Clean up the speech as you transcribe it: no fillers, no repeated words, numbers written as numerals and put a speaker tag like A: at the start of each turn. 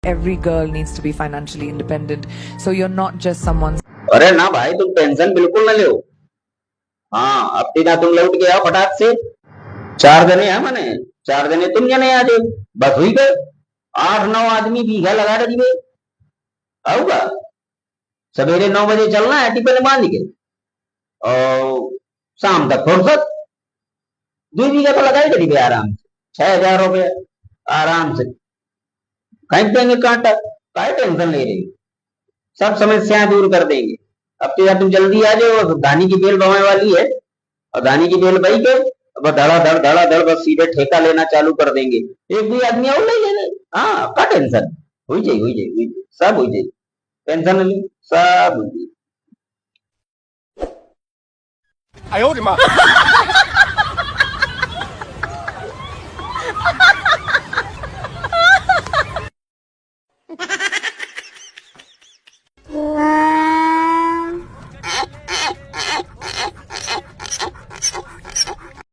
A: every girl needs to be financially independent. So you're not just someone's.
B: अरे ना भाई, तुम टेंशन बिल्कुल ना लो। हाँ, अब ना तुम लौट के आओ फटाक से। 4 जने हैं मने, 4 जने तुम जने आ जाओ, बस हुई गए। 8-9 आदमी बीघा लगा रही आऊगा। सवेरे 9 बजे चलना है, टिफिन बांध के, और शाम तक फुर्सत। 2 बीघा तो लगा ही करी आराम से, 6,000 रुपये आराम से फेंक देंगे कांटा। काय टेंशन ले रही, सब समस्याएं दूर कर देंगे। अब तो यार तुम जल्दी आ जाओ, धानी की बेल बवाने वाली है, और धानी की बेल बही के बस धड़ा धड़ बस सीधे ठेका लेना चालू कर देंगे। 1-2 आदमी और ले लेने। हाँ, का टेंशन, हुई जाए, सब हुई जाए, टेंशन नहीं, सब हुई जाए।
C: 哎呦我的妈！